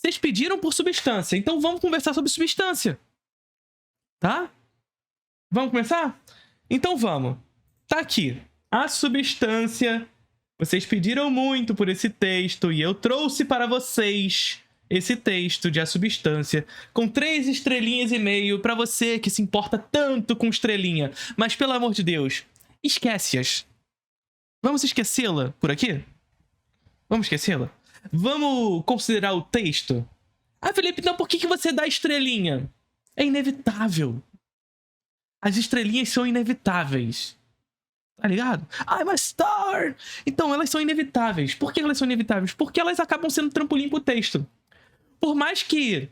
Vocês pediram por substância, então vamos conversar sobre substância. Tá? Vamos começar? Então vamos. Tá aqui. A substância. Vocês pediram muito por esse texto e eu trouxe para vocês esse texto de A Substância com 3 estrelinhas e meio para você que se importa tanto com estrelinha. Mas, pelo amor de Deus, esquece-as. Vamos esquecê-la por aqui? Vamos esquecê-la? Vamos considerar o texto? Ah, Felipe, então por que você dá estrelinha? É inevitável. As estrelinhas são inevitáveis. Tá ligado? I'm a star! Então, elas são inevitáveis. Por que elas são inevitáveis? Porque elas acabam sendo trampolim pro texto. Por mais que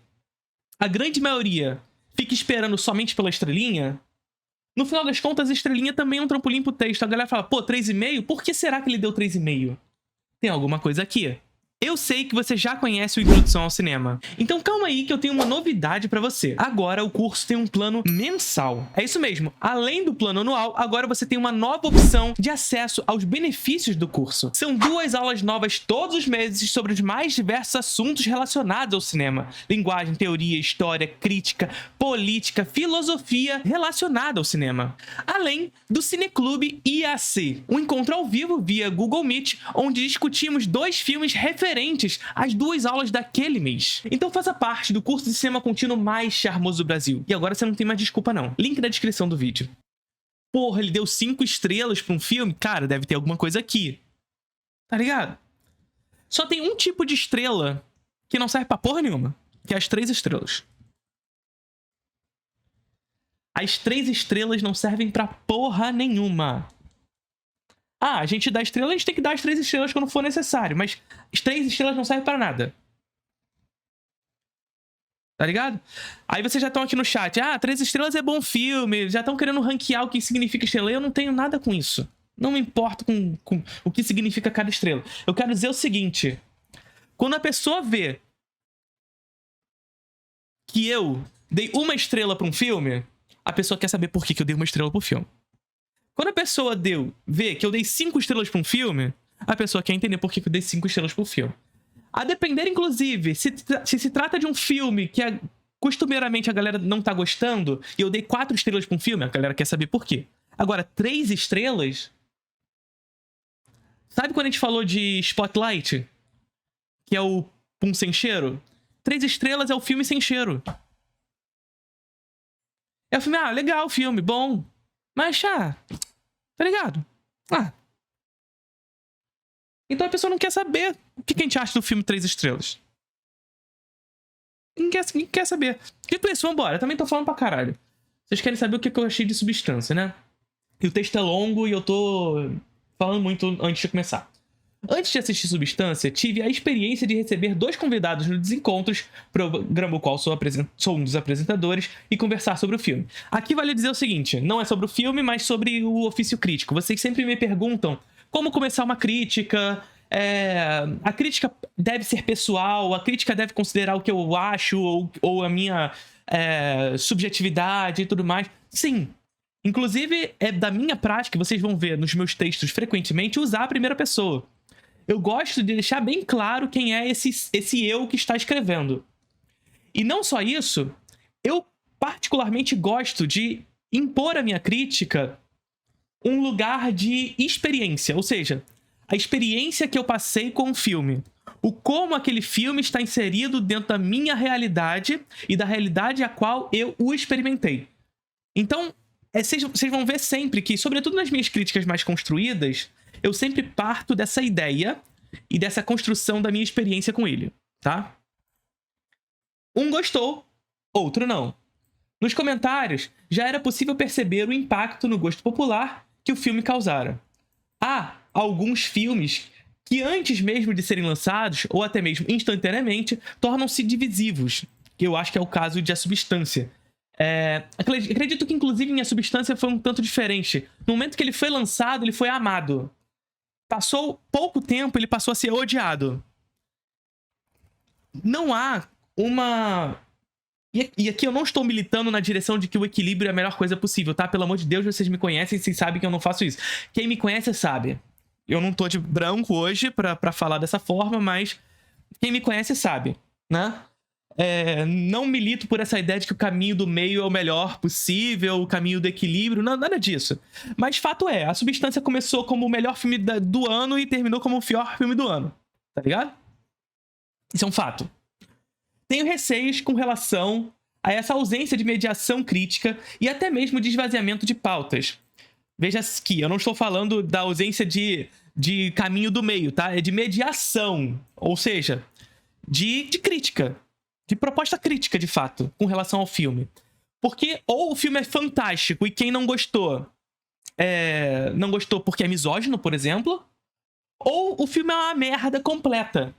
a grande maioria fique esperando somente pela estrelinha, no final das contas, a estrelinha também é um trampolim pro texto. A galera fala, pô, 3,5? Por que será que ele deu 3,5? Tem alguma coisa aqui. Eu sei que você já conhece o Introdução ao Cinema. Então calma aí que eu tenho uma novidade pra você. Agora o curso tem um plano mensal. É isso mesmo. Além do plano anual, agora você tem uma nova opção de acesso aos benefícios do curso. São 2 aulas novas todos os meses sobre os mais diversos assuntos relacionados ao cinema. Linguagem, teoria, história, crítica, política, filosofia relacionada ao cinema. Além do Cineclube IAC, um encontro ao vivo via Google Meet, onde discutimos 2 filmes referentes às 2 aulas daquele mês. Então faça parte do curso de cinema contínuo mais charmoso do Brasil. E agora você não tem mais desculpa não. Link na descrição do vídeo. Porra, ele deu 5 estrelas pra um filme? Cara, deve ter alguma coisa aqui. Tá ligado? Só tem um tipo de estrela que não serve pra porra nenhuma. Que é as 3 estrelas. As 3 estrelas não servem pra porra nenhuma. Ah, a gente dá estrela, a gente tem que dar as 3 estrelas quando for necessário. Mas as 3 estrelas não servem pra nada. Tá ligado? Aí vocês já estão aqui no chat. Ah, 3 estrelas é bom filme. Já estão querendo ranquear o que significa estrela. Eu não tenho nada com isso. Não me importo com o que significa cada estrela. Eu quero dizer o seguinte. Quando a pessoa vê que eu dei 1 estrela pra um filme, a pessoa quer saber por que eu dei 1 estrela pro filme. Quando a pessoa vê que eu dei 5 estrelas pra um filme, a pessoa quer entender por que eu dei 5 estrelas pro filme. A depender, inclusive, se trata de um filme que costumeiramente a galera não tá gostando, e eu dei 4 estrelas pra um filme, a galera quer saber por quê. Agora, 3 estrelas... Sabe quando a gente falou de Spotlight? Que é o Pum Sem Cheiro? 3 estrelas é o filme sem cheiro. É o filme, legal o filme, bom. Mas, tá ligado? Então a pessoa não quer saber o que a gente acha do filme 3 estrelas. Ninguém quer saber. Dito isso, vambora. Eu também tô falando pra caralho. Vocês querem saber o que eu achei de Substância, né? E o texto é longo e eu tô falando muito antes de começar. Antes de assistir Substância, tive a experiência de receber 2 convidados no Desencontros, programa o qual sou um dos apresentadores, e conversar sobre o filme. Aqui vale dizer o seguinte, não é sobre o filme, mas sobre o ofício crítico. Vocês sempre me perguntam como começar uma crítica, a crítica deve ser pessoal, a crítica deve considerar o que eu acho, ou a minha subjetividade e tudo mais. Sim. Inclusive, é da minha prática, vocês vão ver nos meus textos frequentemente, usar a primeira pessoa. Eu gosto de deixar bem claro quem é esse eu que está escrevendo. E não só isso, eu particularmente gosto de impor à minha crítica um lugar de experiência. Ou seja, a experiência que eu passei com o filme. O como aquele filme está inserido dentro da minha realidade e da realidade a qual eu o experimentei. Então, vocês vão ver sempre que, sobretudo nas minhas críticas mais construídas, eu sempre parto dessa ideia e dessa construção da minha experiência com ele, tá? Um gostou, outro não. Nos comentários, já era possível perceber o impacto no gosto popular que o filme causara. Há alguns filmes que antes mesmo de serem lançados, ou até mesmo instantaneamente, tornam-se divisivos. Eu acho que é o caso de A Substância. Acredito que, inclusive, em A Substância foi um tanto diferente. No momento que ele foi lançado, ele foi amado. Passou pouco tempo, ele passou a ser odiado. Não há uma... E aqui eu não estou militando na direção de que o equilíbrio é a melhor coisa possível, tá? Pelo amor de Deus, vocês me conhecem, vocês sabem que eu não faço isso. Quem me conhece sabe. Eu não tô de branco hoje pra falar dessa forma, mas quem me conhece sabe. né? Não milito por essa ideia de que o caminho do meio é o melhor possível, o caminho do equilíbrio, não, nada disso. Mas fato é, a Substância começou como o melhor filme do ano e terminou como o pior filme do ano. Tá ligado? Isso é um fato. Tenho receios com relação a essa ausência de mediação crítica e até mesmo de esvaziamento de pautas. Veja que eu não estou falando da ausência de caminho do meio, tá? É de mediação, ou seja, de crítica, de proposta crítica, de fato, com relação ao filme. Porque ou o filme é fantástico e quem não gostou porque é misógino, por exemplo, ou o filme é uma merda completa.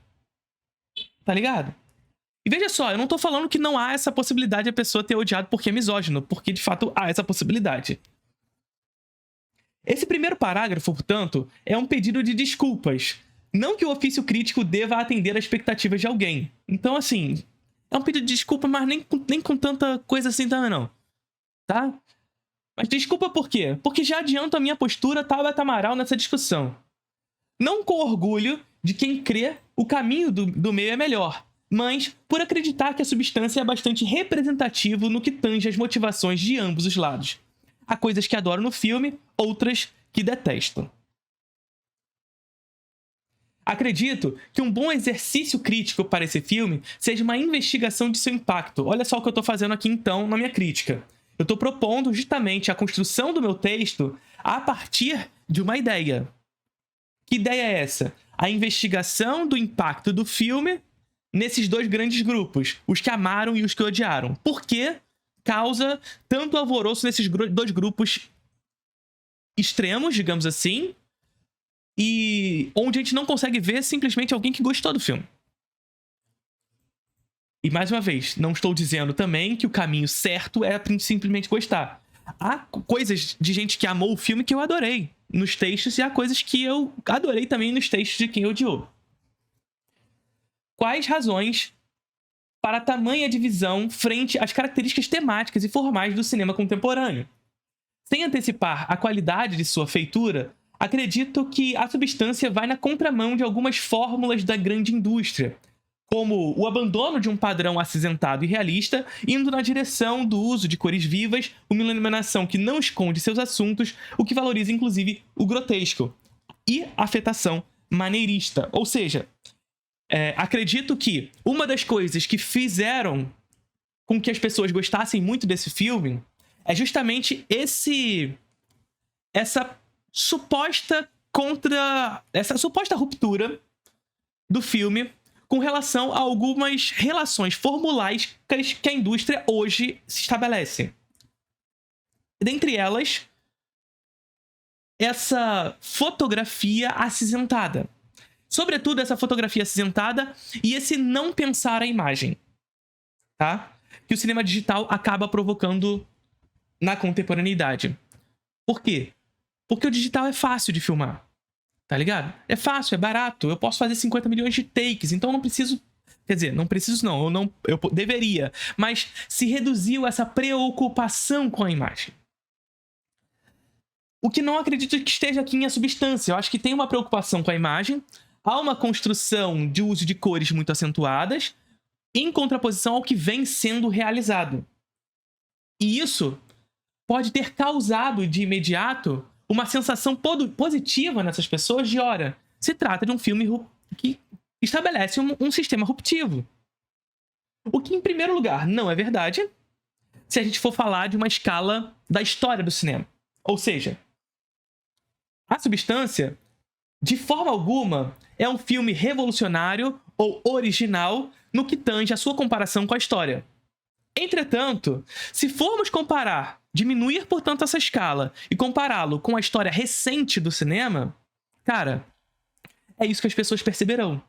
Tá ligado? E veja só, eu não tô falando que não há essa possibilidade de a pessoa ter odiado porque é misógino, porque de fato há essa possibilidade. Esse primeiro parágrafo, portanto, é um pedido de desculpas. Não que o ofício crítico deva atender às expectativas de alguém. Então, assim, é um pedido de desculpa, mas nem com tanta coisa assim também não. Tá? Mas desculpa por quê? Porque já adianto a minha postura Tabata Amaral nessa discussão. Não com orgulho de quem crê o caminho do meio é melhor, mas por acreditar que a Substância é bastante representativo no que tange as motivações de ambos os lados. Há coisas que adoro no filme, outras que detesto. Acredito que um bom exercício crítico para esse filme seja uma investigação de seu impacto. Olha só o que eu estou fazendo aqui então na minha crítica. Eu estou propondo justamente a construção do meu texto a partir de uma ideia. Que ideia é essa? A investigação do impacto do filme nesses dois grandes grupos, os que amaram e os que odiaram. Por que causa tanto alvoroço nesses dois grupos extremos, digamos assim, e onde a gente não consegue ver simplesmente alguém que gostou do filme. E mais uma vez, não estou dizendo também que o caminho certo é simplesmente gostar. Há coisas de gente que amou o filme que eu adorei nos textos e há coisas que eu adorei também nos textos de quem odiou. Quais razões para tamanha divisão frente às características temáticas e formais do cinema contemporâneo? Sem antecipar a qualidade de sua feitura, acredito que a Substância vai na contramão de algumas fórmulas da grande indústria, como o abandono de um padrão acinzentado e realista, indo na direção do uso de cores vivas, uma iluminação que não esconde seus assuntos, o que valoriza inclusive o grotesco, e a afetação maneirista. Ou seja, acredito que uma das coisas que fizeram com que as pessoas gostassem muito desse filme é justamente essa suposta ruptura do filme com relação a algumas relações formulais que a indústria hoje se estabelece. Dentre elas, essa fotografia acinzentada. Sobretudo essa fotografia acinzentada e esse não pensar a imagem, tá? Que o cinema digital acaba provocando na contemporaneidade. Por quê? Porque o digital é fácil de filmar. Tá ligado? É fácil, é barato. Eu posso fazer 50 milhões de takes, então eu não preciso... Quer dizer, não preciso não. Eu deveria. Mas se reduziu essa preocupação com a imagem. O que não acredito que esteja aqui em A Substância. Eu acho que tem uma preocupação com a imagem. Há uma construção de uso de cores muito acentuadas, em contraposição ao que vem sendo realizado. E isso pode ter causado de imediato uma sensação positiva nessas pessoas de, ora, se trata de um filme que estabelece um sistema ruptivo. O que, em primeiro lugar, não é verdade se a gente for falar de uma escala da história do cinema. Ou seja, A Substância, de forma alguma, é um filme revolucionário ou original no que tange a sua comparação com a história. Entretanto, se formos diminuir, portanto, essa escala e compará-lo com a história recente do cinema, cara, é isso que as pessoas perceberão.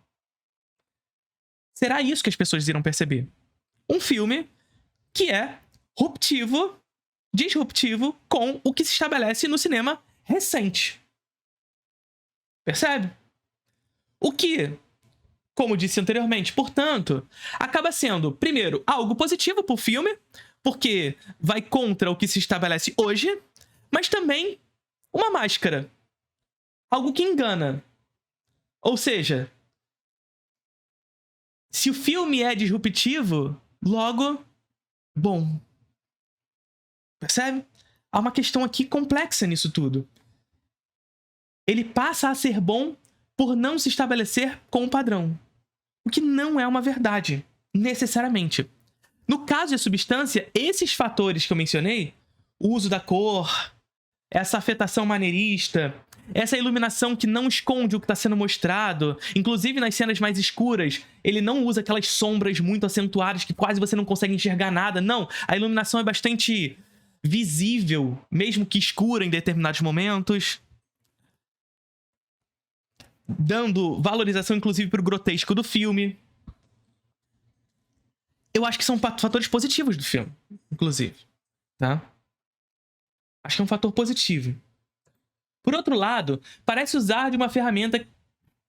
Será isso que as pessoas irão perceber? Um filme que é disruptivo com o que se estabelece no cinema recente. Percebe? O que, como disse anteriormente, portanto, acaba sendo, primeiro, algo positivo pro filme, porque vai contra o que se estabelece hoje, mas também uma máscara. Algo que engana. Ou seja, Se o filme é disruptivo, logo, bom. Percebe? Há uma questão aqui complexa nisso tudo. Ele passa a ser bom por não se estabelecer com um padrão. O que não é uma verdade, necessariamente. No caso de substância, esses fatores que eu mencionei, o uso da cor, essa afetação maneirista, essa iluminação que não esconde o que está sendo mostrado, inclusive nas cenas mais escuras, ele não usa aquelas sombras muito acentuadas que quase você não consegue enxergar nada. Não, a iluminação é bastante visível, mesmo que escura em determinados momentos, dando valorização inclusive para o grotesco do filme. Eu acho que são fatores positivos do filme, inclusive, tá? Acho que é um fator positivo. Por outro lado, parece usar de uma ferramenta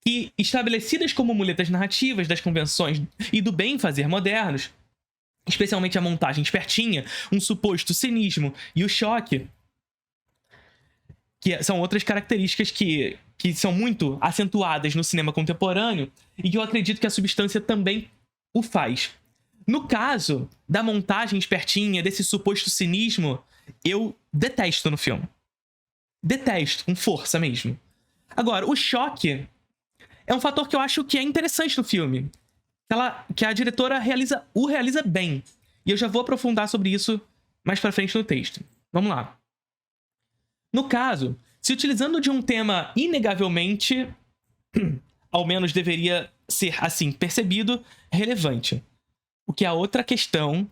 que, estabelecidas como muletas narrativas das convenções e do bem fazer modernos, especialmente a montagem espertinha, um suposto cinismo e o choque, que são outras características que são muito acentuadas no cinema contemporâneo e que eu acredito que a substância também o faz. No caso da montagem espertinha, desse suposto cinismo, eu detesto no filme. Detesto, com força mesmo. Agora, o choque é um fator que eu acho que é interessante no filme. Que a diretora o realiza bem. E eu já vou aprofundar sobre isso mais pra frente no texto. Vamos lá. No caso, se utilizando de um tema inegavelmente, ao menos deveria ser assim percebido, relevante. O que é outra questão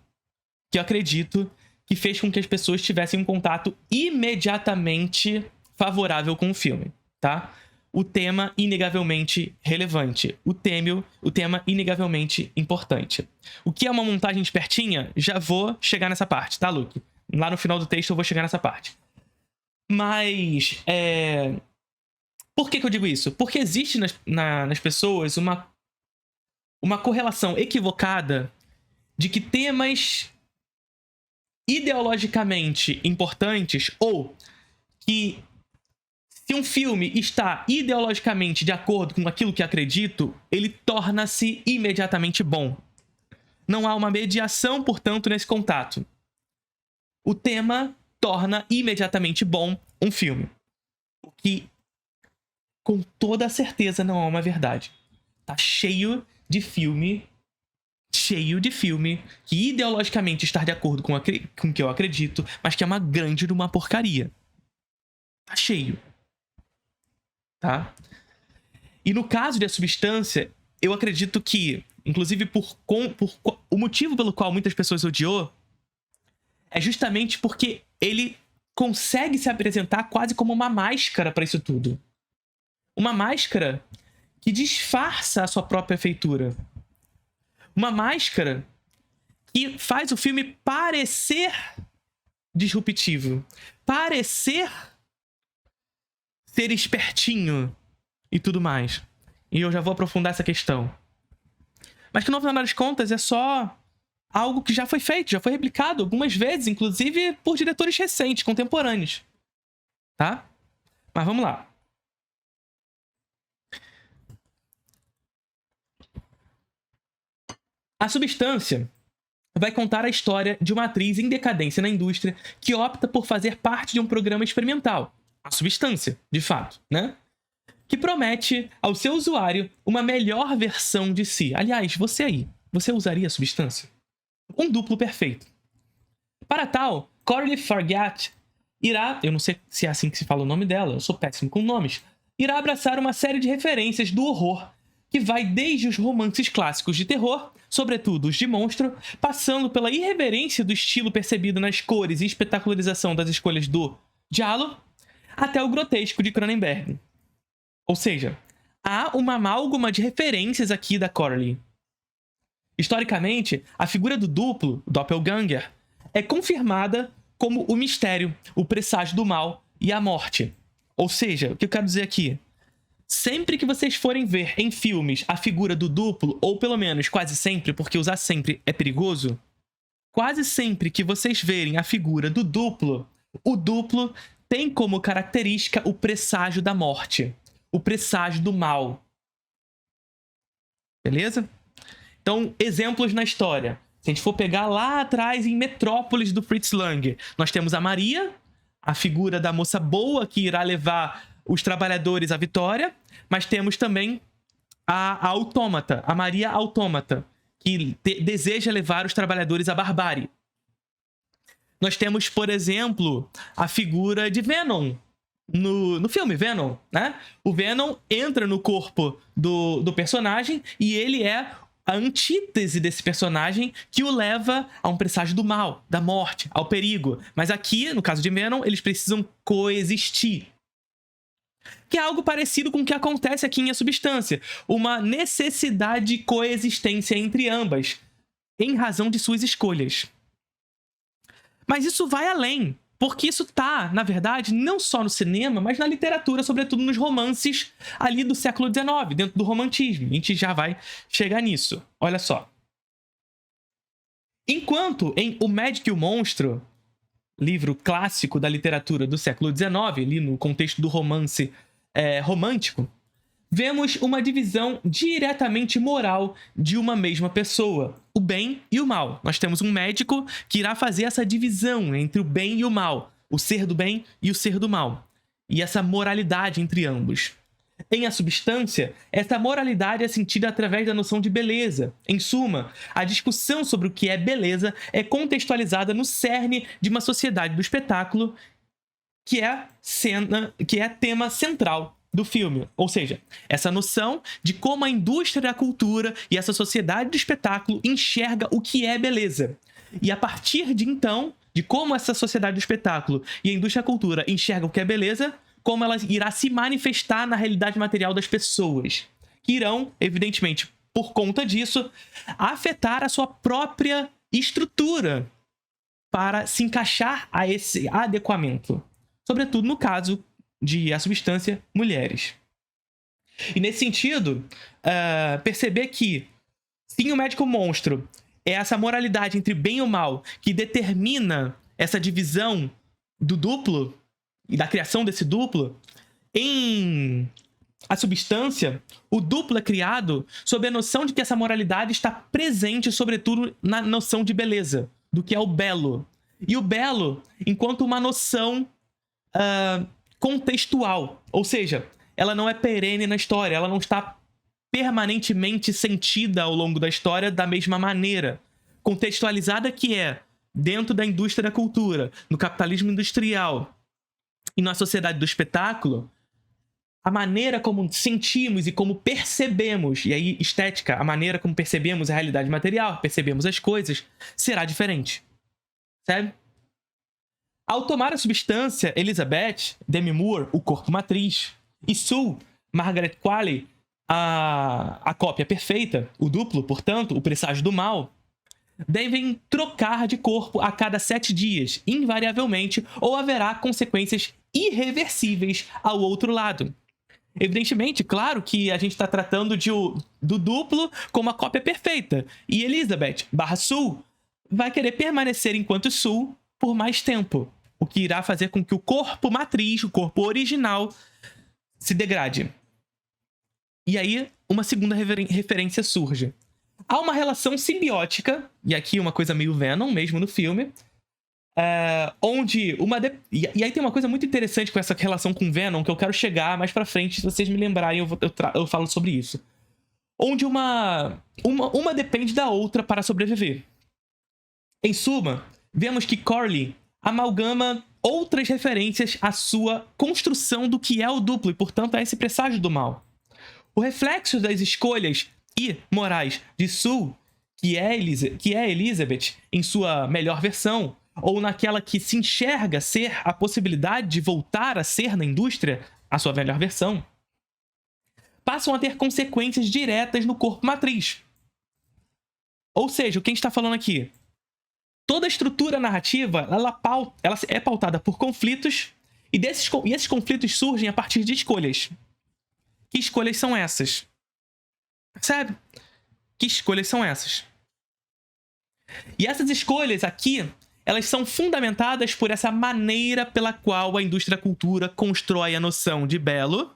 que eu acredito que fez com que as pessoas tivessem um contato imediatamente favorável com o filme, tá? O tema inegavelmente relevante. O tema inegavelmente importante. O que é uma montagem espertinha? Já vou chegar nessa parte, tá, Luke? Lá no final do texto eu vou chegar nessa parte. Mas, por que eu digo isso? Porque existe nas pessoas uma correlação equivocada de que temas ideologicamente importantes, ou que se um filme está ideologicamente de acordo com aquilo que acredito, ele torna-se imediatamente bom. Não há uma mediação, portanto, nesse contato. O tema torna imediatamente bom um filme. O que, com toda certeza, não é uma verdade. Tá cheio de filme que ideologicamente está de acordo com o que eu acredito, mas que é uma grande de uma porcaria. Tá cheio. Tá? E no caso de A Substância, eu acredito que, inclusive o motivo pelo qual muitas pessoas odiou, é justamente porque ele consegue se apresentar quase como uma máscara para isso tudo. Uma máscara que disfarça a sua própria feitura. Uma máscara que faz o filme parecer disruptivo. Parecer ser espertinho e tudo mais. E eu já vou aprofundar essa questão. Mas que no final das contas é só algo que já foi feito, já foi replicado algumas vezes, inclusive por diretores recentes, contemporâneos. Tá? Mas vamos lá. A Substância vai contar a história de uma atriz em decadência na indústria que opta por fazer parte de um programa experimental. A Substância, de fato, né? Que promete ao seu usuário uma melhor versão de si. Aliás, você aí, você usaria a Substância? Um duplo perfeito. Para tal, Coralie Fargat irá, eu não sei se é assim que se fala o nome dela, eu sou péssimo com nomes, irá abraçar uma série de referências do horror, que vai desde os romances clássicos de terror, sobretudo os de monstro, passando pela irreverência do estilo percebido nas cores e espetacularização das escolhas do giallo, até o grotesco de Cronenberg. Ou seja, há uma amálgama de referências aqui da Coralie. Historicamente, a figura do duplo, o doppelganger, é confirmada como o mistério, o presságio do mal e a morte. Ou seja, o que eu quero dizer aqui? Sempre que vocês forem ver em filmes a figura do duplo, ou pelo menos quase sempre, porque usar sempre é perigoso, quase sempre que vocês verem a figura do duplo, o duplo tem como característica o presságio da morte, o presságio do mal. Beleza? Então, exemplos na história. Se a gente for pegar lá atrás em Metrópolis do Fritz Lang, nós temos a Maria, a figura da moça boa que irá levar os trabalhadores à vitória, mas temos também a autômata, a Maria Autômata, que deseja levar os trabalhadores à barbárie. Nós temos, por exemplo, a figura de Venom, no filme Venom, né? O Venom entra no corpo do personagem e ele é a antítese desse personagem que o leva a um presságio do mal, da morte, ao perigo. Mas aqui, no caso de Venom, eles precisam coexistir. Que é algo parecido com o que acontece aqui em A Substância. Uma necessidade de coexistência entre ambas, em razão de suas escolhas. Mas isso vai além, porque isso tá, na verdade, não só no cinema, mas na literatura, sobretudo nos romances ali do século XIX, dentro do romantismo. A gente já vai chegar nisso. Olha só. Enquanto em O Médico e o Monstro, livro clássico da literatura do século XIX, ali no contexto do romance romântico, vemos uma divisão diretamente moral de uma mesma pessoa, o bem e o mal. Nós temos um médico que irá fazer essa divisão entre o bem e o mal, o ser do bem e o ser do mal, e essa moralidade entre ambos. Em A Substância, essa moralidade é sentida através da noção de beleza. Em suma, a discussão sobre o que é beleza é contextualizada no cerne de uma sociedade do espetáculo, que é tema central do filme. Ou seja, essa noção de como a indústria da cultura e essa sociedade do espetáculo enxerga o que é beleza. E a partir de então, de como essa sociedade do espetáculo e a indústria da cultura enxergam o que é beleza, como ela irá se manifestar na realidade material das pessoas, que irão, evidentemente, por conta disso, afetar a sua própria estrutura para se encaixar a esse adequamento. Sobretudo no caso de A Substância, mulheres. E nesse sentido, perceber que, sim, o Médico Monstro é essa moralidade entre bem e o mal que determina essa divisão do duplo e da criação desse duplo. Em A Substância, o duplo é criado sob a noção de que essa moralidade está presente, sobretudo, na noção de beleza, do que é o belo. E o belo enquanto uma noção contextual, ou seja, ela não é perene na história, ela não está permanentemente sentida ao longo da história da mesma maneira. Contextualizada que é dentro da indústria da cultura, no capitalismo industrial e na sociedade do espetáculo, a maneira como sentimos e como percebemos, e aí estética, a maneira como percebemos a realidade material, percebemos as coisas, será diferente. Sabe? Ao tomar A Substância, Elizabeth, Demi Moore, o corpo matriz, e Sue, Margaret Qualley, a cópia perfeita, o duplo, portanto, o presságio do mal, devem trocar de corpo a cada 7 dias, invariavelmente, ou haverá consequências irreversíveis ao outro lado. Evidentemente, claro que a gente está tratando do duplo como a cópia perfeita, e Elizabeth / Sue vai querer permanecer enquanto Sue por mais tempo, o que irá fazer com que o corpo matriz, o corpo original, se degrade. E aí, uma segunda referência surge. Há uma relação simbiótica, e aqui uma coisa meio Venom mesmo no filme, onde e aí tem uma coisa muito interessante com essa relação com Venom, que eu quero chegar mais pra frente, se vocês me lembrarem eu falo sobre isso. Onde uma depende da outra para sobreviver. Em suma, vemos que Corley amalgama outras referências à sua construção do que é o duplo e, portanto, a esse presságio do mal. O reflexo das escolhas e morais de Sue, que é Elizabeth em sua melhor versão, ou naquela que se enxerga ser a possibilidade de voltar a ser na indústria a sua melhor versão, passam a ter consequências diretas no corpo matriz. Ou seja, o que a gente está falando aqui? Toda a estrutura narrativa ela é pautada por conflitos, e esses conflitos surgem a partir de escolhas. Que escolhas são essas? Percebe? Que escolhas são essas? E essas escolhas aqui, elas são fundamentadas por essa maneira pela qual a indústria da cultura constrói a noção de belo,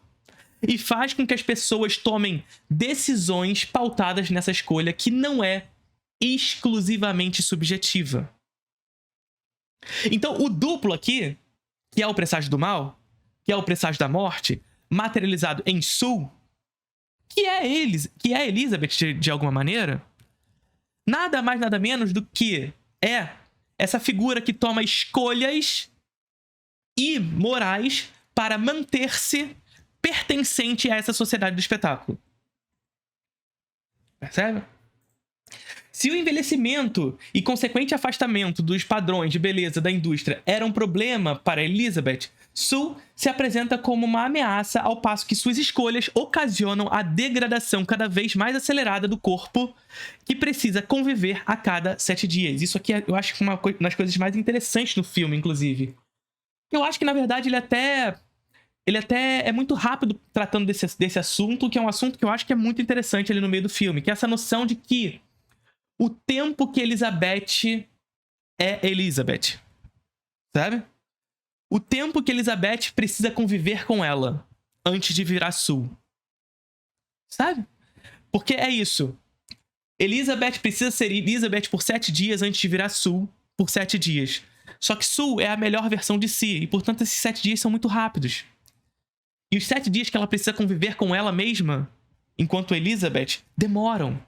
e faz com que as pessoas tomem decisões pautadas nessa escolha que não é exclusivamente subjetiva. Então, o duplo aqui, que é o presságio do mal, que é o presságio da morte, materializado em Sue, que é Elizabeth de alguma maneira, nada mais nada menos do que é essa figura que toma escolhas imorais para manter-se pertencente a essa sociedade do espetáculo. Percebe? Se o envelhecimento e consequente afastamento dos padrões de beleza da indústria era um problema para Elizabeth, Sue se apresenta como uma ameaça, ao passo que suas escolhas ocasionam a degradação cada vez mais acelerada do corpo, que precisa conviver a cada 7 dias. Isso aqui eu acho uma das coisas mais interessantes no filme, inclusive. Eu acho que, na verdade, ele até é muito rápido tratando desse assunto, que é um assunto que eu acho que é muito interessante ali no meio do filme, que é essa noção de que o tempo que Elizabeth é Elizabeth, sabe? O tempo que Elizabeth precisa conviver com ela antes de virar Sue, sabe? Porque é isso. Elizabeth precisa ser Elizabeth por 7 dias antes de virar Sue por 7 dias. Só que Sue é a melhor versão de si, e portanto esses 7 dias são muito rápidos. E os 7 dias que ela precisa conviver com ela mesma, enquanto Elizabeth, demoram.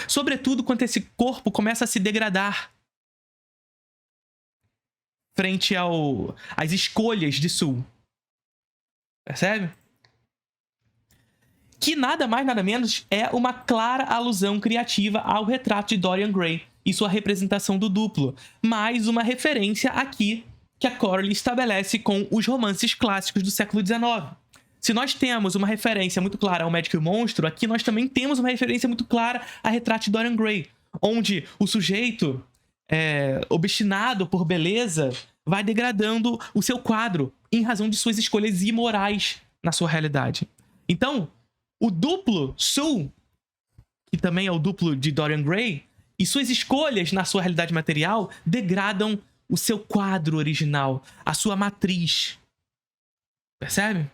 Sobretudo quando esse corpo começa a se degradar frente às escolhas de Sue. Percebe? Que nada mais, nada menos é uma clara alusão criativa ao retrato de Dorian Gray e sua representação do duplo. Mais uma referência aqui que a Corley estabelece com os romances clássicos do século XIX. Se nós temos uma referência muito clara ao Médico e o Monstro, aqui nós também temos uma referência muito clara a retrato de Dorian Gray, onde o sujeito, obstinado por beleza, vai degradando o seu quadro em razão de suas escolhas imorais na sua realidade. Então, o duplo Sue, que também é o duplo de Dorian Gray, e suas escolhas na sua realidade material degradam o seu quadro original, a sua matriz. Percebe?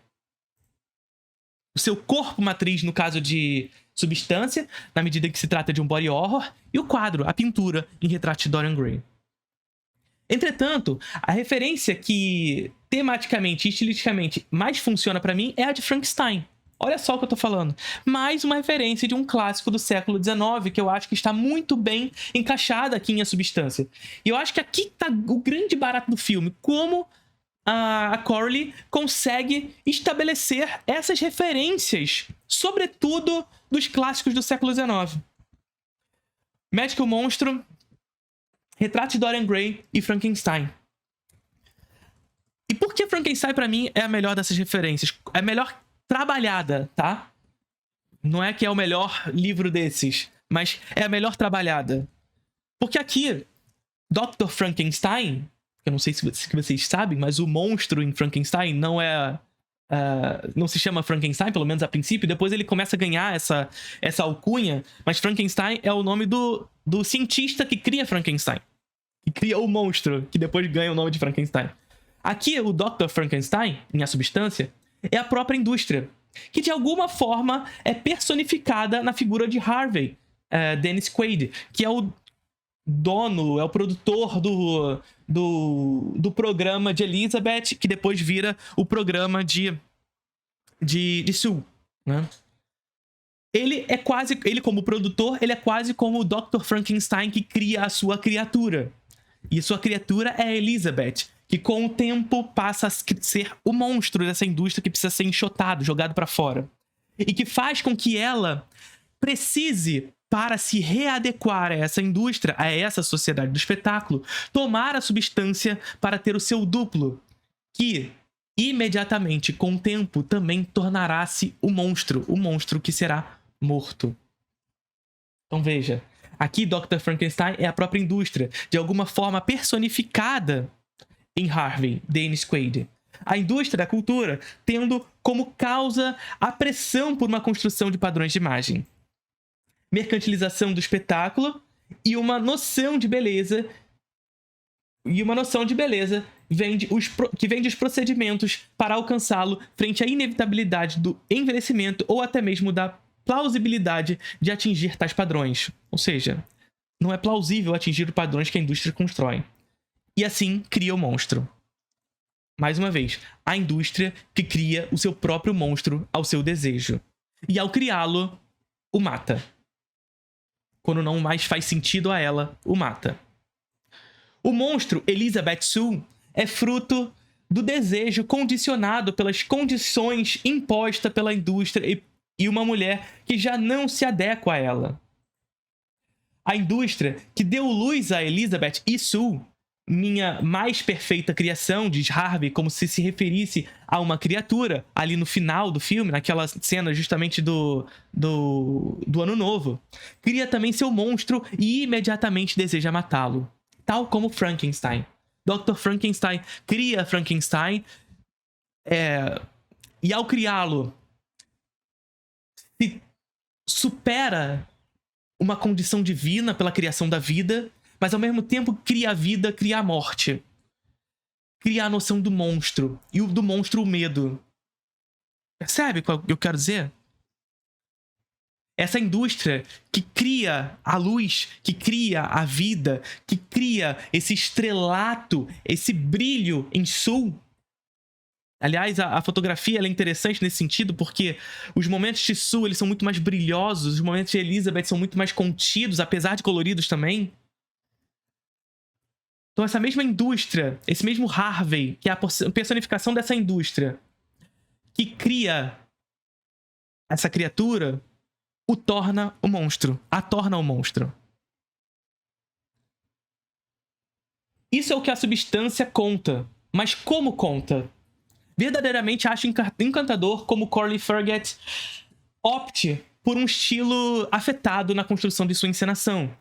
O seu corpo matriz, no caso de Substância, na medida que se trata de um body horror, e o quadro, a pintura, em retrato de Dorian Gray. Entretanto, a referência que tematicamente e estilisticamente mais funciona pra mim é a de Frankenstein. Olha só o que eu tô falando. Mais uma referência de um clássico do século XIX, que eu acho que está muito bem encaixada aqui em A Substância. E eu acho que aqui tá o grande barato do filme, como a Corley consegue estabelecer essas referências, sobretudo dos clássicos do século XIX. Médico e o Monstro, Retrato de Dorian Gray e Frankenstein. E por que Frankenstein, pra mim, é a melhor dessas referências? É a melhor trabalhada, tá? Não é que é o melhor livro desses, mas é a melhor trabalhada. Porque aqui, Dr. Frankenstein, eu não sei se vocês sabem, mas o monstro em Frankenstein não não se chama Frankenstein, pelo menos a princípio. Depois ele começa a ganhar essa alcunha, mas Frankenstein é o nome do cientista que cria Frankenstein, que cria o monstro, que depois ganha o nome de Frankenstein. Aqui, o Dr. Frankenstein, em A Substância, é a própria indústria, que de alguma forma é personificada na figura de Harvey Dennis Quaid, que é o dono, é o produtor do programa de Elizabeth, que depois vira o programa de Sue, né? Ele como produtor, ele é quase como o Dr. Frankenstein que cria a sua criatura. E sua criatura é Elizabeth, que com o tempo passa a ser o monstro dessa indústria que precisa ser enxotado, jogado pra fora. E que faz com que ela precise, para se readequar a essa indústria, a essa sociedade do espetáculo, tomar a substância para ter o seu duplo, que imediatamente, com o tempo, também tornará-se o monstro que será morto. Então veja, aqui Dr. Frankenstein é a própria indústria, de alguma forma personificada em Harvey Dennis Quaid. A indústria da cultura tendo como causa a pressão por uma construção de padrões de imagem, mercantilização do espetáculo e uma noção de beleza que vende os procedimentos para alcançá-lo frente à inevitabilidade do envelhecimento ou até mesmo da plausibilidade de atingir tais padrões. Ou seja, não é plausível atingir os padrões que a indústria constrói. E assim cria o monstro. Mais uma vez, a indústria que cria o seu próprio monstro ao seu desejo. E ao criá-lo, o mata. Quando não mais faz sentido a ela, o mata. O monstro Elizabeth Shue é fruto do desejo condicionado pelas condições impostas pela indústria e uma mulher que já não se adequa a ela. A indústria que deu luz a Elizabeth e Shue, minha mais perfeita criação, diz Harvey, como se referisse a uma criatura, ali no final do filme, naquela cena justamente do Ano Novo, cria também seu monstro e imediatamente deseja matá-lo. Tal como Frankenstein. Dr. Frankenstein cria Frankenstein e ao criá-lo se supera uma condição divina pela criação da vida, mas ao mesmo tempo cria a vida, cria a morte. Cria a noção do monstro. E do monstro o medo. Percebe o que eu quero dizer? Essa indústria que cria a luz, que cria a vida, que cria esse estrelato, esse brilho em Shue. Aliás, a fotografia ela é interessante nesse sentido, porque os momentos de Shue eles são muito mais brilhosos, os momentos de Elizabeth são muito mais contidos, apesar de coloridos também. Então essa mesma indústria, esse mesmo Harvey, que é a personificação dessa indústria, que cria essa criatura, o torna o monstro, a torna o monstro. Isso é o que a substância conta. Mas como conta? Verdadeiramente acho encantador como Corley Ferget opte por um estilo afetado na construção de sua encenação.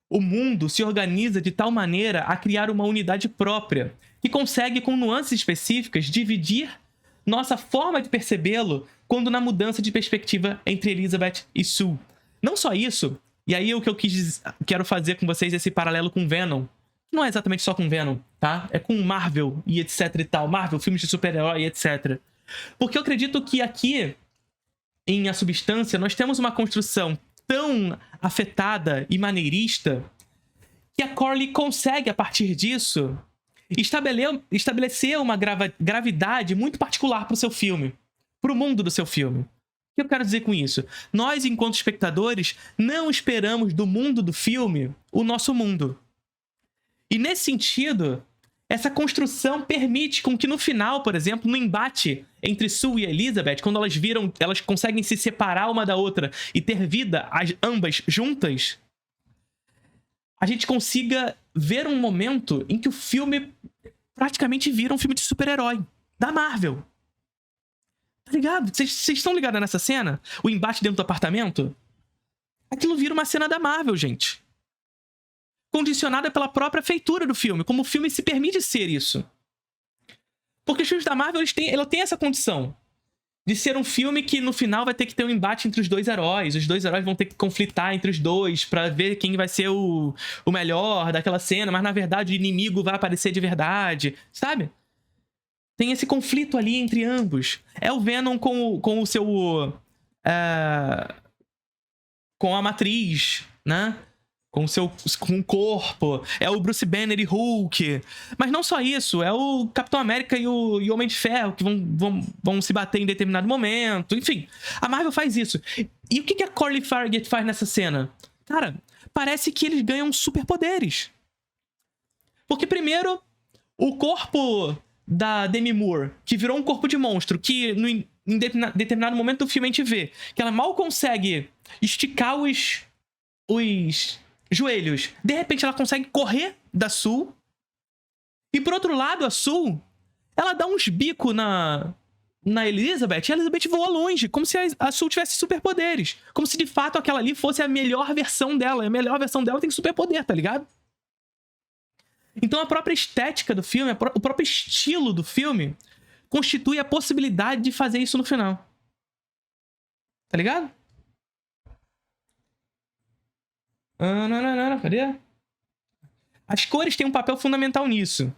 O mundo se organiza de tal maneira a criar uma unidade própria, que consegue, com nuances específicas, dividir nossa forma de percebê-lo quando na mudança de perspectiva entre Elizabeth e Shue. Não só isso, e aí o que eu quero fazer com vocês é esse paralelo com Venom. Não é exatamente só com Venom, tá? É com Marvel e etc e tal. Marvel, filmes de super-herói e etc. Porque eu acredito que aqui, em A Substância, nós temos uma construção tão afetada e maneirista que a Corley consegue, a partir disso, estabelecer uma gravidade muito particular para o seu filme, para o mundo do seu filme. O que eu quero dizer com isso? Nós, enquanto espectadores, não esperamos do mundo do filme o nosso mundo. E nesse sentido, essa construção permite com que no final, por exemplo, no embate entre Shue e Elizabeth, quando elas conseguem se separar uma da outra e ter vida, ambas juntas, a gente consiga ver um momento em que o filme praticamente vira um filme de super-herói da Marvel. Tá ligado? Vocês estão ligados nessa cena? O embate dentro do apartamento? Aquilo vira uma cena da Marvel, gente. Condicionada pela própria feitura do filme, como o filme se permite ser isso. Porque os filmes da Marvel, ela tem essa condição de ser um filme que no final vai ter que ter um embate entre os dois heróis. Os dois heróis vão ter que conflitar entre os dois pra ver quem vai ser o melhor daquela cena, mas na verdade o inimigo vai aparecer de verdade, sabe? Tem esse conflito ali entre ambos. É o Venom com o seu... com a matriz, né? Com o corpo, é o Bruce Banner e Hulk. Mas não só isso, é o Capitão América e o Homem de Ferro que vão se bater em determinado momento. Enfim, a Marvel faz isso. E o que a Corley Ferget faz nessa cena? Cara, parece que eles ganham superpoderes. Porque primeiro, o corpo da Demi Moore, que virou um corpo de monstro, que em determinado momento do filme a gente vê que ela mal consegue esticar os joelhos. De repente ela consegue correr da Shue. E por outro lado, a Shue, ela dá uns bicos na Elizabeth, e a Elizabeth voa longe, como se a Shue tivesse superpoderes. Como se de fato aquela ali fosse a melhor versão dela. E a melhor versão dela tem superpoder, tá ligado? Então a própria estética do filme, o próprio estilo do filme, constitui a possibilidade de fazer isso no final. Tá ligado? Cadê? As cores têm um papel fundamental nisso.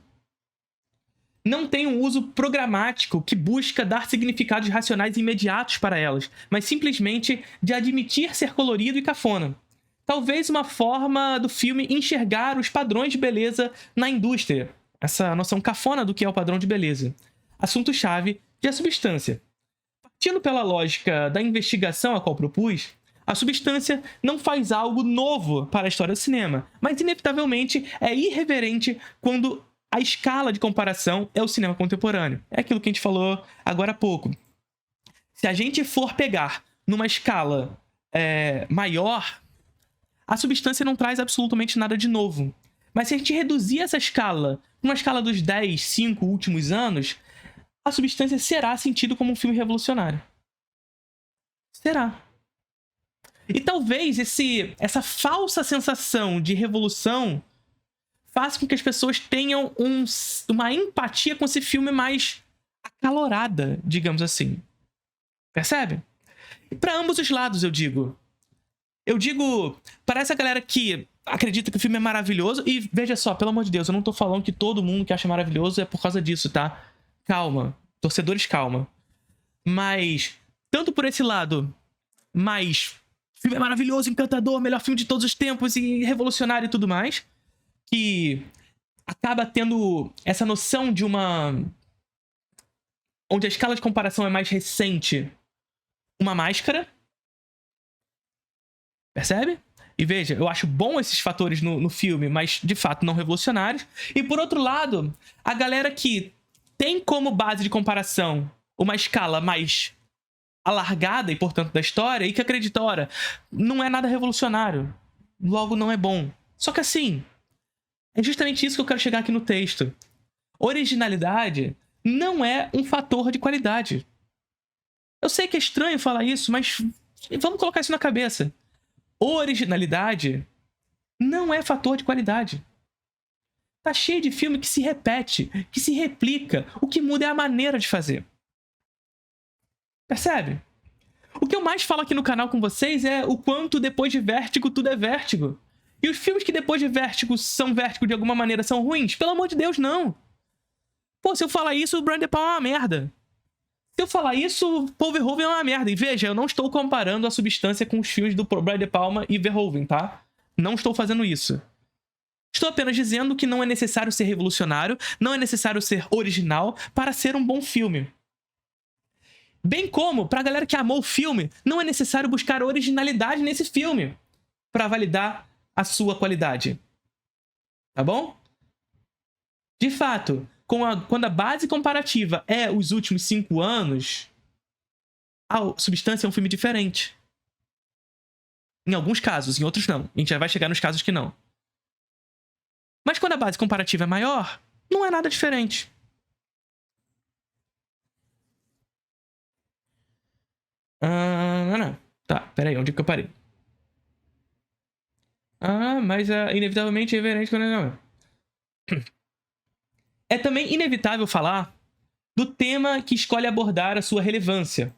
não têm um uso programático que busca dar significados racionais imediatos para elas, mas simplesmente de admitir ser colorido e cafona. Talvez uma forma do filme enxergar os padrões de beleza na indústria. Essa noção cafona do que é o padrão de beleza. Assunto-chave de A Substância. Partindo pela lógica da investigação a qual propus, A Substância não faz algo novo para a história do cinema, mas inevitavelmente é irreverente quando a escala de comparação é o cinema contemporâneo. É aquilo que a gente falou agora há pouco. Se a gente for pegar numa escala maior, A Substância não traz absolutamente nada de novo. Mas se a gente reduzir essa escala, uma escala dos 10, 5 últimos anos, A Substância será sentido como um filme revolucionário. Será. E talvez essa falsa sensação de revolução faça com que as pessoas tenham uma empatia com esse filme mais acalorada, digamos assim. Percebe? E para ambos os lados, eu digo. Para essa galera que acredita que o filme é maravilhoso, e veja só, pelo amor de Deus, eu não tô falando que todo mundo que acha maravilhoso é por causa disso, tá? Calma. Torcedores, calma. Mas, tanto por esse lado, mas o filme é maravilhoso, encantador, melhor filme de todos os tempos e revolucionário e tudo mais, que acaba tendo essa noção de onde a escala de comparação é mais recente, uma máscara. Percebe? E veja, eu acho bom esses fatores no filme, mas de fato não revolucionários. E por outro lado, a galera que tem como base de comparação uma escala mais alargada e, portanto, da história, e que acredita, ora, não é nada revolucionário, logo não é bom. Só que assim, é justamente isso que eu quero chegar aqui no texto. Originalidade não é um fator de qualidade. Eu sei que é estranho falar isso, mas vamos colocar isso na cabeça. Originalidade não é fator de qualidade. Tá cheio de filme que se repete, que se replica. O que muda é a maneira de fazer. Percebe? O que eu mais falo aqui no canal com vocês é o quanto depois de Vértigo tudo é Vértigo. E os filmes que depois de Vértigo são Vértigo de alguma maneira são ruins? Pelo amor de Deus, não. Pô, se eu falar isso, o Brian De Palma é uma merda. Se eu falar isso, Paul Verhoeven é uma merda. E veja, eu não estou comparando A Substância com os filmes do Brian De Palma e Verhoeven, tá? Não estou fazendo isso. Estou apenas dizendo que não é necessário ser revolucionário, não é necessário ser original para ser um bom filme. Bem como, pra galera que amou o filme, não é necessário buscar originalidade nesse filme para validar a sua qualidade. Tá bom? De fato, quando a base comparativa é os últimos 5 anos, A Substância é um filme diferente. Em alguns casos, em outros não. A gente já vai chegar nos casos que não. Mas quando a base comparativa é maior, não é nada diferente. Não. Tá, peraí, onde é que eu parei? Mas inevitavelmente é reverente quando não. É também inevitável falar do tema que escolhe abordar a sua relevância.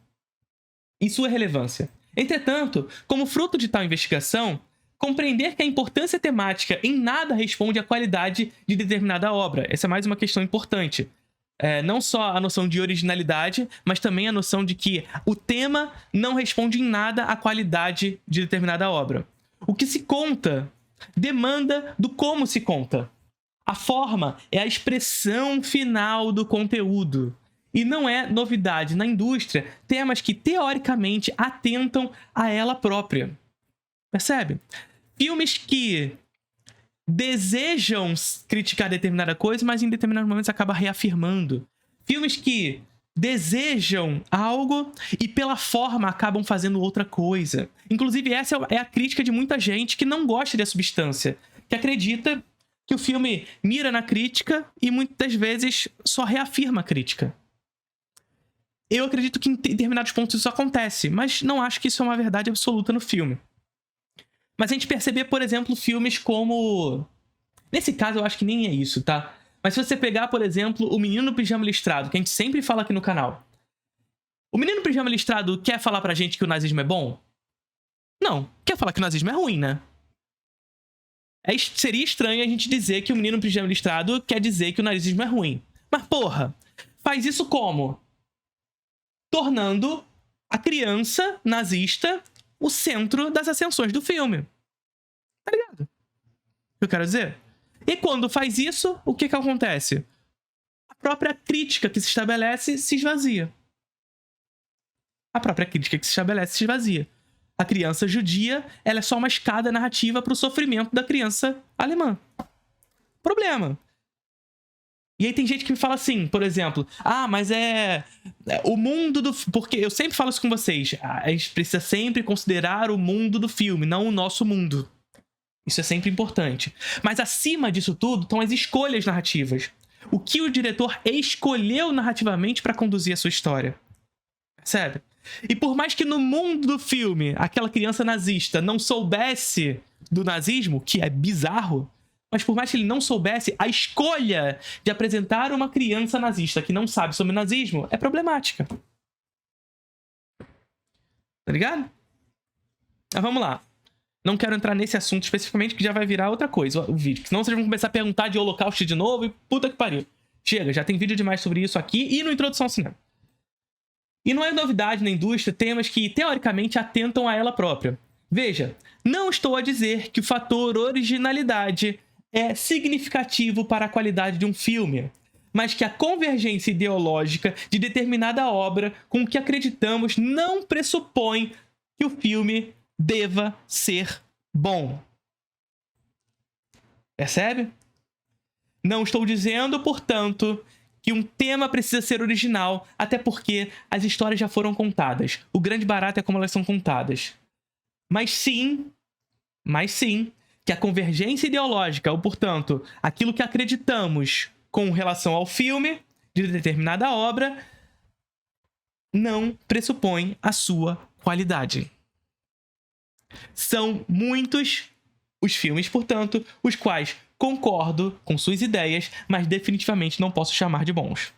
E sua relevância. Entretanto, como fruto de tal investigação, compreender que a importância temática em nada responde à qualidade de determinada obra. Essa é mais uma questão importante. Não só a noção de originalidade, mas também a noção de que o tema não responde em nada à qualidade de determinada obra. O que se conta demanda do como se conta. A forma é a expressão final do conteúdo. E não é novidade na indústria temas que, teoricamente, atentam a ela própria. Percebe? Filmes que desejam criticar determinada coisa, mas em determinados momentos acaba reafirmando. Filmes que desejam algo e pela forma acabam fazendo outra coisa. Inclusive, essa é a crítica de muita gente que não gosta da Substância, que acredita que o filme mira na crítica e muitas vezes só reafirma a crítica. Eu acredito que em determinados pontos isso acontece, mas não acho que isso é uma verdade absoluta no filme. Mas a gente perceber, por exemplo, filmes como... Nesse caso, eu acho que nem é isso, tá? Mas se você pegar, por exemplo, O Menino no Pijama Listrado, que a gente sempre fala aqui no canal. O Menino no Pijama Listrado quer falar pra gente que o nazismo é bom? Não. Quer falar que o nazismo é ruim, né? Seria estranho a gente dizer que o Menino no Pijama Listrado quer dizer que o nazismo é ruim. Mas, porra, faz isso como? Tornando a criança nazista o centro das ascensões do filme. Tá ligado? O que eu quero dizer? E quando faz isso, o que acontece? A própria crítica que se estabelece se esvazia. A própria crítica que se estabelece se esvazia. A criança judia, ela é só uma escada narrativa para o sofrimento da criança alemã. Problema. E aí tem gente que me fala assim, por exemplo, mas é o mundo do... Porque eu sempre falo isso com vocês, a gente precisa sempre considerar o mundo do filme, não o nosso mundo. Isso é sempre importante. Mas acima disso tudo estão as escolhas narrativas. O que o diretor escolheu narrativamente para conduzir a sua história. Percebe? E por mais que no mundo do filme aquela criança nazista não soubesse do nazismo, que é bizarro, mas por mais que ele não soubesse, a escolha de apresentar uma criança nazista que não sabe sobre o nazismo é problemática. Tá ligado? Mas vamos lá. Não quero entrar nesse assunto especificamente, que já vai virar outra coisa o vídeo. Senão vocês vão começar a perguntar de Holocausto de novo e puta que pariu. Chega, já tem vídeo demais sobre isso aqui e no Introdução ao Cinema. E não é novidade na indústria temas que, teoricamente, atentam a ela própria. Veja, não estou a dizer que o fator originalidade é significativo para a qualidade de um filme, mas que a convergência ideológica de determinada obra com o que acreditamos não pressupõe que o filme deva ser bom. Percebe? Não estou dizendo, portanto, que um tema precisa ser original, até porque as histórias já foram contadas. O grande barato é como elas são contadas. Mas sim, que a convergência ideológica, ou portanto, aquilo que acreditamos com relação ao filme de determinada obra, não pressupõe a sua qualidade. São muitos os filmes, portanto, os quais concordo com suas ideias, mas definitivamente não posso chamar de bons.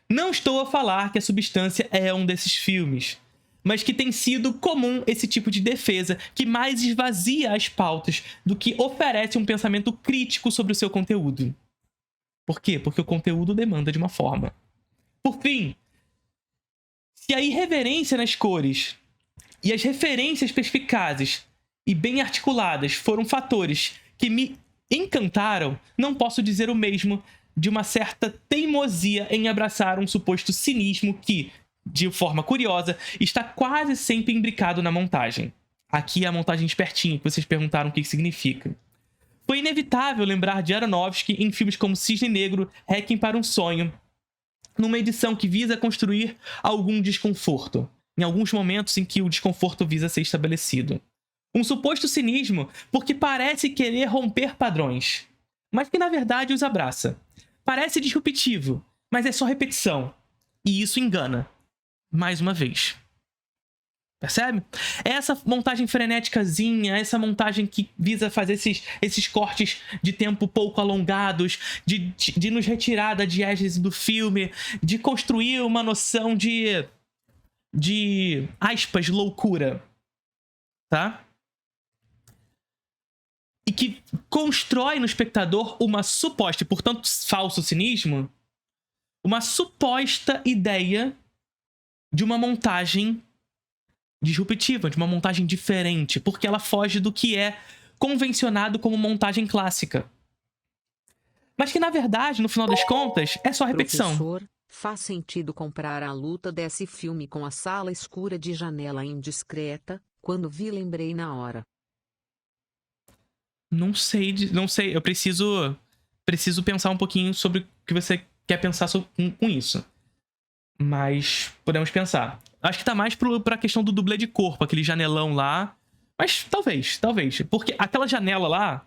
Não estou a falar que A Substância é um desses filmes, mas que tem sido comum esse tipo de defesa que mais esvazia as pautas do que oferece um pensamento crítico sobre o seu conteúdo. Por quê? Porque o conteúdo demanda de uma forma. Por fim, se a irreverência nas cores e as referências perspicazes e bem articuladas foram fatores que me encantaram, não posso dizer o mesmo de uma certa teimosia em abraçar um suposto cinismo que, de forma curiosa, está quase sempre imbricado na montagem. Aqui é a montagem espertinha, que vocês perguntaram o que significa. Foi inevitável lembrar de Aronofsky em filmes como Cisne Negro, Requiem para um Sonho, numa edição que visa construir algum desconforto, em alguns momentos em que o desconforto visa ser estabelecido. Um suposto cinismo porque parece querer romper padrões, mas que na verdade os abraça. Parece disruptivo, mas é só repetição. E isso engana. Mais uma vez. Percebe? Essa montagem frenéticazinha, essa montagem que visa fazer esses cortes de tempo pouco alongados, de nos retirar da diégese do filme, de construir uma noção de aspas, loucura. Tá? E que constrói no espectador uma suposta, e portanto falso cinismo, uma suposta ideia de uma montagem disruptiva, de uma montagem diferente, porque ela foge do que é convencionado como montagem clássica. Mas que, na verdade, no final das contas, é só repetição. Professor, faz sentido comparar a luta desse filme com A Sala Escura de Janela Indiscreta? Quando vi, lembrei na hora. Não sei, eu preciso pensar um pouquinho sobre o que você quer pensar com isso. Mas podemos pensar. Acho que tá mais pra questão do dublê de corpo, aquele janelão lá. Mas talvez. Porque aquela janela lá,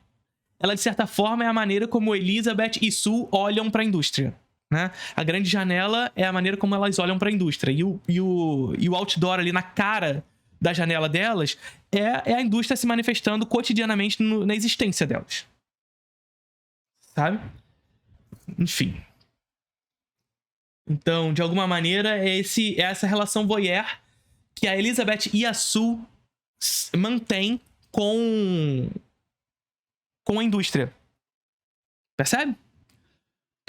ela de certa forma é a maneira como Elizabeth e Sue olham pra indústria, né? A grande janela é a maneira como elas olham pra indústria. E o outdoor ali na cara da janela delas é a indústria se manifestando cotidianamente na existência delas. Sabe? Enfim. Então, de alguma maneira, é essa relação voyeur que a Elizabeth e a Sue mantêm com a indústria. Percebe?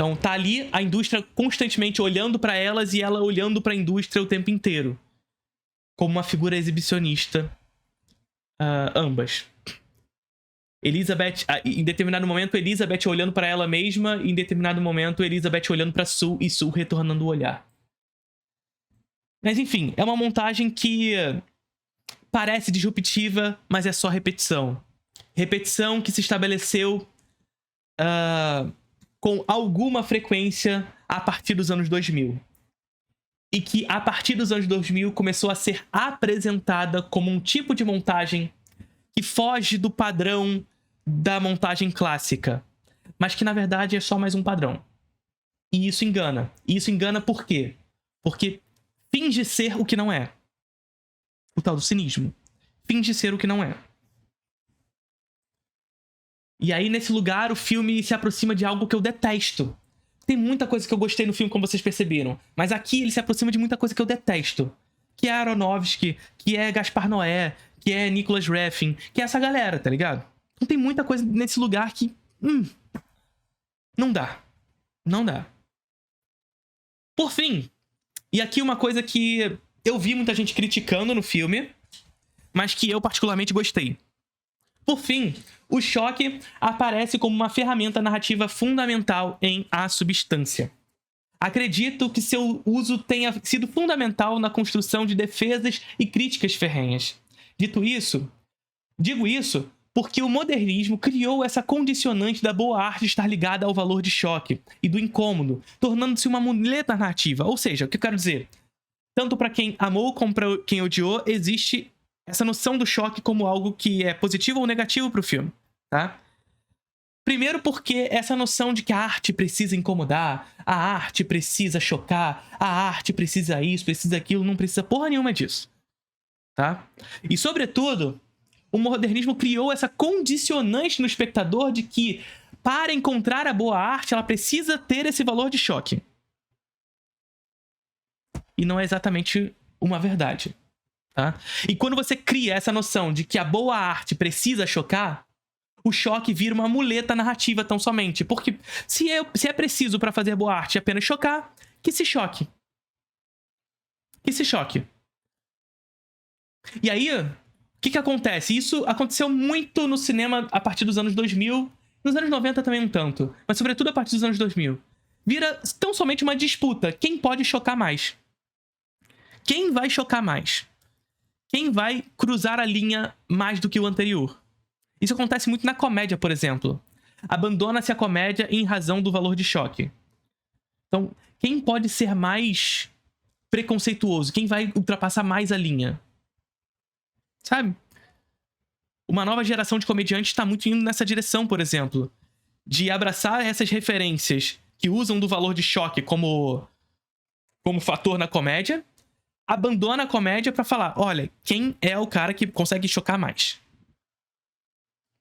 Então tá ali a indústria constantemente olhando pra elas e ela olhando pra indústria o tempo inteiro. Como uma figura exibicionista, ambas. Elizabeth, em determinado momento, Elizabeth olhando pra ela mesma, e em determinado momento, Elizabeth olhando pra Sue e Sue retornando o olhar. Mas enfim, é uma montagem que parece disruptiva, mas é só repetição. Repetição que se estabeleceu com alguma frequência a partir dos anos 2000. E que, a partir dos anos 2000, começou a ser apresentada como um tipo de montagem que foge do padrão da montagem clássica, mas que, na verdade, é só mais um padrão. E isso engana. E isso engana por quê? Porque finge ser o que não é. O tal do cinismo. Finge ser o que não é. E aí, nesse lugar, o filme se aproxima de algo que eu detesto. Tem muita coisa que eu gostei no filme, como vocês perceberam. Mas aqui ele se aproxima de muita coisa que eu detesto. Que é Aronofsky, que é Gaspar Noé, que é Nicolas Refn, que é essa galera, tá ligado? Então tem muita coisa nesse lugar que... não dá. Não dá. Por fim, e aqui uma coisa que eu vi muita gente criticando no filme, mas que eu particularmente gostei. Por fim, o choque aparece como uma ferramenta narrativa fundamental em A Substância. Acredito que seu uso tenha sido fundamental na construção de defesas e críticas ferrenhas. Digo isso porque o modernismo criou essa condicionante da boa arte estar ligada ao valor de choque e do incômodo, tornando-se uma muleta narrativa. Ou seja, o que eu quero dizer? Tanto para quem amou como para quem odiou, existe essa noção do choque como algo que é positivo ou negativo pro filme, tá? Primeiro porque essa noção de que a arte precisa incomodar, a arte precisa chocar, a arte precisa isso, precisa aquilo, não precisa porra nenhuma disso, tá? E, sobretudo, o modernismo criou essa condicionante no espectador de que, para encontrar a boa arte, ela precisa ter esse valor de choque. E não é exatamente uma verdade. Tá? E quando você cria essa noção de que a boa arte precisa chocar, o choque vira uma muleta narrativa tão somente. Porque se é preciso para fazer boa arte apenas chocar, que se choque. Que se choque. E aí, o que acontece? Isso aconteceu muito no cinema a partir dos anos 2000, nos anos 90 também um tanto, mas sobretudo a partir dos anos 2000. Vira tão somente uma disputa. Quem pode chocar mais? Quem vai chocar mais? Quem vai cruzar a linha mais do que o anterior? Isso acontece muito na comédia, por exemplo. Abandona-se a comédia em razão do valor de choque. Então, quem pode ser mais preconceituoso? Quem vai ultrapassar mais a linha? Sabe? Uma nova geração de comediantes está muito indo nessa direção, por exemplo. De abraçar essas referências que usam do valor de choque como fator na comédia, abandona a comédia pra falar, olha, quem é o cara que consegue chocar mais?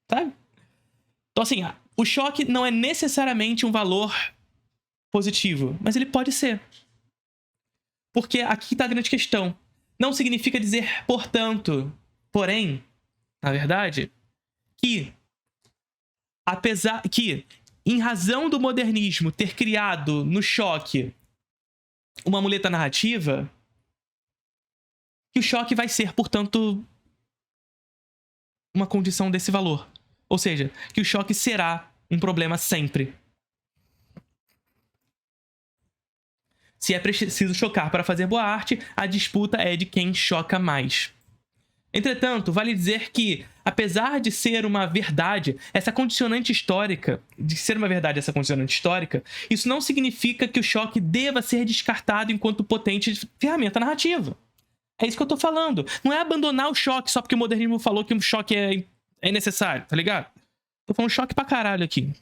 Sabe? Então, assim, o choque não é necessariamente um valor positivo, mas ele pode ser. Porque aqui tá a grande questão. Não significa dizer, portanto, porém, na verdade, que em razão do modernismo ter criado no choque uma muleta narrativa, que o choque vai ser, portanto, uma condição desse valor. Ou seja, que o choque será um problema sempre. Se é preciso chocar para fazer boa arte, a disputa é de quem choca mais. Entretanto, vale dizer que, apesar de ser uma verdade, essa condicionante histórica, isso não significa que o choque deva ser descartado enquanto potente ferramenta narrativa. É isso que eu tô falando. Não é abandonar o choque só porque o modernismo falou que o choque é necessário, tá ligado? Tô falando choque pra caralho aqui.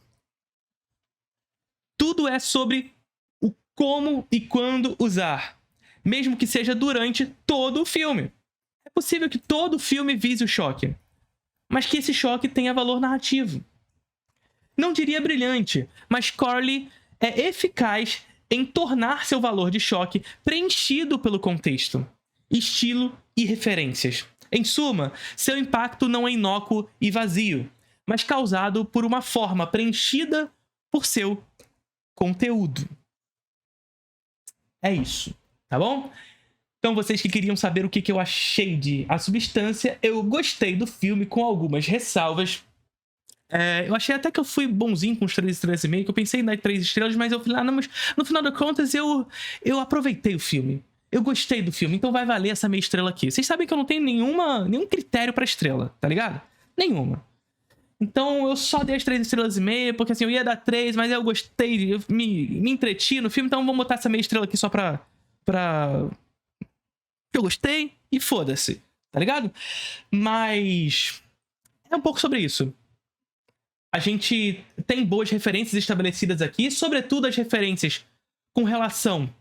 Tudo é sobre o como e quando usar. Mesmo que seja durante todo o filme. É possível que todo o filme vise o choque. Mas que esse choque tenha valor narrativo. Não diria brilhante, mas Corley é eficaz em tornar seu valor de choque preenchido pelo contexto, estilo e referências. Em suma, seu impacto não é inócuo e vazio, mas causado por uma forma preenchida por seu conteúdo. É isso, tá bom? Então, vocês que queriam saber o que eu achei de A Substância, eu gostei do filme com algumas ressalvas. Eu achei até que eu fui bonzinho com os 3 estrelas e meio, que eu pensei em dar 3 estrelas, mas eu falei, não, mas no final das contas eu aproveitei o filme. Eu gostei do filme, então vai valer essa meia estrela aqui. Vocês sabem que eu não tenho nenhum critério pra estrela, tá ligado? Nenhuma. Então eu só dei as 3 estrelas e meia, porque assim, eu ia dar 3, mas eu gostei, eu me entreti no filme, então vamos botar essa meia estrela aqui só pra... Eu gostei e foda-se, tá ligado? Mas é um pouco sobre isso. A gente tem boas referências estabelecidas aqui, sobretudo as referências com relação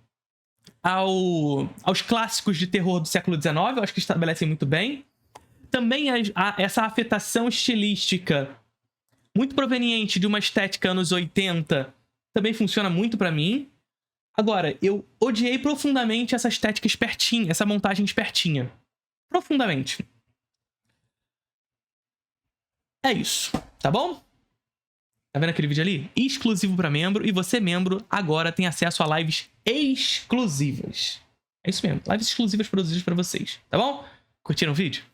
aos clássicos de terror do século XIX, eu acho que estabelecem muito bem. Também essa afetação estilística muito proveniente de uma estética anos 80 também funciona muito pra mim. Agora, eu odiei profundamente essa estética espertinha, essa montagem espertinha. Profundamente. É isso, tá bom? Tá vendo aquele vídeo ali? Exclusivo pra membro. E você, membro, agora tem acesso a lives exclusivas. É isso mesmo, lives exclusivas produzidas pra vocês, tá bom? Curtiram o vídeo?